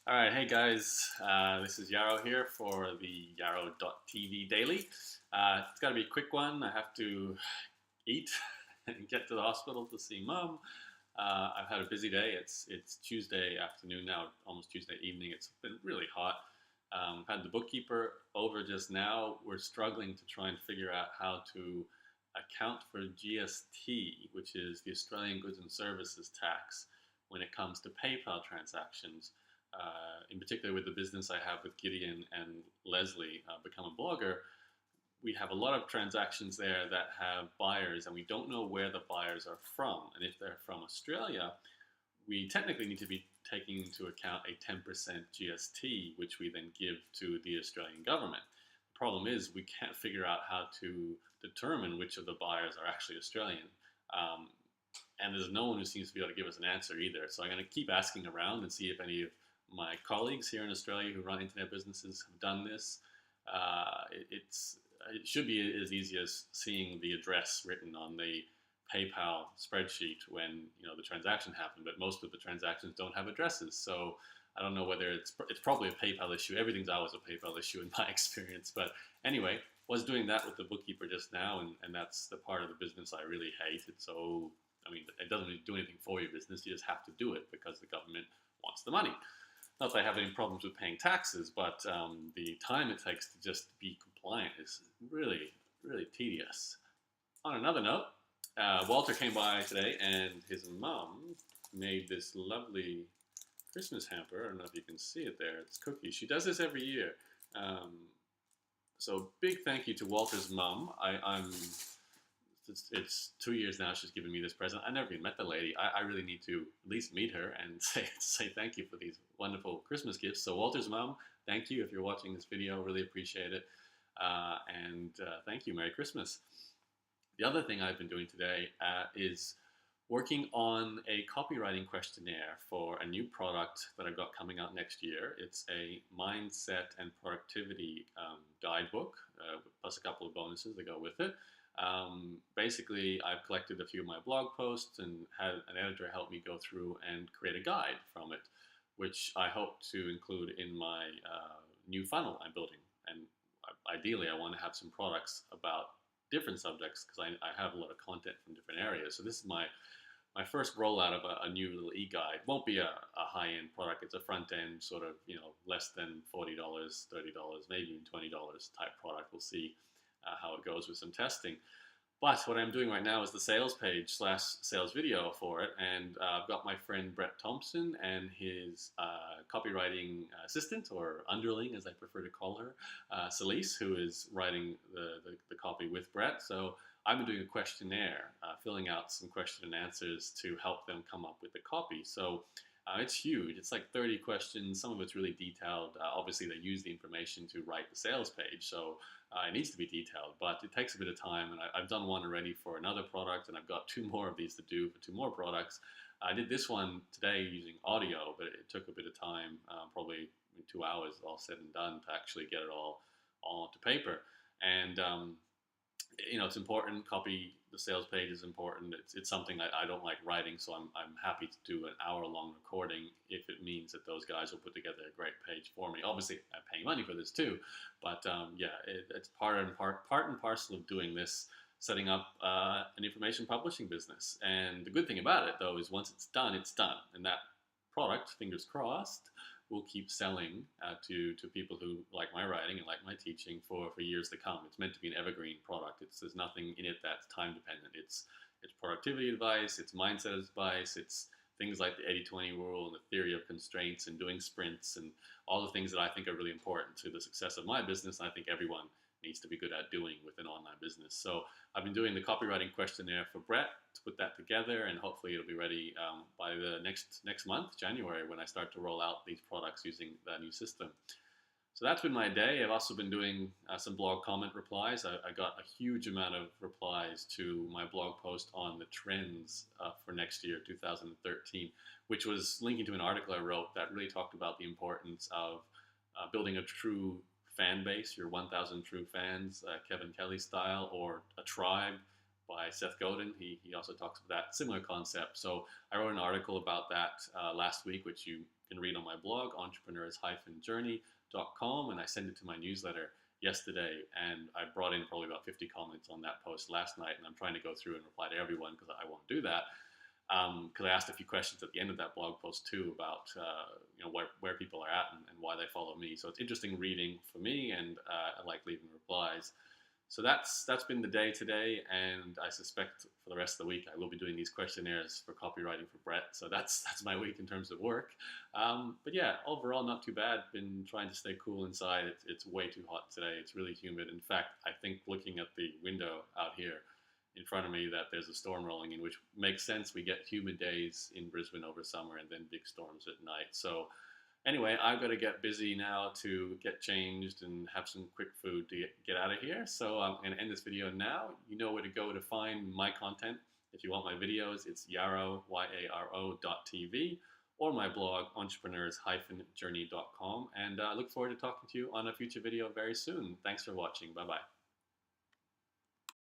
All right, hey guys, this is Yarrow here for the Yarrow.tv daily. It's got to be a quick one. I have to eat and get to the hospital to see mom. I've had a busy day. It's Tuesday afternoon now, almost Tuesday evening. It's been really hot. Had the bookkeeper over just now. We're struggling to try and figure out how to account for GST, which is the Australian Goods and Services tax, when it comes to PayPal transactions. In particular, with the business I have with Gideon and Leslie, Become a Blogger, we have a lot of transactions there that have buyers, and we don't know where the buyers are from. And if they're from Australia, we technically need to be taking into account a 10% GST, which we then give to the Australian government. The problem is we can't figure out how to determine which of the buyers are actually Australian. And there's no one who seems to be able to give us an answer either. So I'm going to keep asking around and see if any of my colleagues here in Australia who run internet businesses have done this. It should be as easy as seeing the address written on the PayPal spreadsheet when the transaction happened, but most of the transactions don't have addresses. So I don't know whether it's probably a PayPal issue. Everything's always a PayPal issue in my experience. But anyway, was doing that with the bookkeeper just now, and that's the part of the business I really hate. It's so, it doesn't really do anything for your business. You just have to do it because the government wants the money. Not that I have any problems with paying taxes, but the time it takes to just be compliant is really, really tedious. On another note, Walter came by today and his mom made this lovely Christmas hamper. I don't know if you can see it there. It's cookies. She does this every year. So big thank you to Walter's mom. It's 2 years now she's given me this present. I never even met the lady. I really need to at least meet her and say thank you for these wonderful Christmas gifts. So Walter's mom, thank you if you're watching this video. Really appreciate it. And thank you. Merry Christmas. The other thing I've been doing today is working on a copywriting questionnaire for a new product that I've got coming out next year. It's a mindset and productivity guidebook, plus a couple of bonuses that go with it. Basically, I've collected a few of my blog posts and had an editor help me go through and create a guide from it, which I hope to include in my new funnel I'm building. And ideally, I want to have some products about different subjects because I have a lot of content from different areas. So this is my first rollout of a new little e-guide. Won't be a high-end product. It's a front-end sort of, less than $40, $30, maybe even $20 type product. We'll see how it goes with some testing. But what I'm doing right now is the sales page / sales video for it. And I've got my friend Bret Thomson and his copywriting assistant, or underling as I prefer to call her, Celise, who is writing the copy with Bret. So I've been doing a questionnaire, filling out some question and answers to help them come up with the copy. So it's huge. It's like 30 questions. Some of it's really detailed. Obviously, they use the information to write the sales page, so it needs to be detailed, but it takes a bit of time. And I've done one already for another product, and I've got 2 more of these to do for 2 more products. I did this one today using audio, but it took a bit of time, probably 2 hours all said and done, to actually get it all onto paper. And it's important. The sales page is important. It's something I don't like writing, so I'm happy to do an hour-long recording if it means that those guys will put together a great page for me. Obviously, I'm paying money for this too, but it's part and parcel of doing this, setting up an information publishing business. And the good thing about it, though, is once it's done, and that product, fingers crossed, will keep selling to people who like my writing and like my teaching for years to come. It's meant to be an evergreen product. There's nothing in it that's time dependent. It's productivity advice, it's mindset advice, it's things like the 80-20 rule and the theory of constraints and doing sprints and all the things that I think are really important to the success of my business. And I think everyone needs to be good at doing with an online business. So I've been doing the copywriting questionnaire for Bret to put that together, and hopefully it'll be ready by the next month, January, when I start to roll out these products using that new system. So that's been my day. I've also been doing some blog comment replies. I got a huge amount of replies to my blog post on the trends for next year, 2013, which was linking to an article I wrote that really talked about the importance of building a true fan base, your 1,000 true fans, Kevin Kelly style, or a tribe, by Seth Godin. He also talks about that similar concept. So I wrote an article about that last week, which you can read on my blog, entrepreneurs-journey.com, and I sent it to my newsletter yesterday, and I brought in probably about 50 comments on that post last night, and I'm trying to go through and reply to everyone because I won't do that. Because I asked a few questions at the end of that blog post too about where people are at and why they follow me. So it's interesting reading for me, and I like leaving replies. So that's been the day today, and I suspect for the rest of the week I will be doing these questionnaires for copywriting for Bret. So that's my week in terms of work. But yeah, overall not too bad. Been trying to stay cool inside. It's way too hot today. It's really humid. In fact, I think looking at the window out here in front of me that there's a storm rolling in, which makes sense. We get humid days in Brisbane over summer and then big storms at night. So anyway, I've got to get busy now to get changed and have some quick food to get out of here. So I'm going to end this video now. You know where to go to find my content. If you want my videos, it's Yaro, YARO.tv, or my blog, entrepreneurs-journey.com. And I look forward to talking to you on a future video very soon. Thanks for watching. Bye-bye.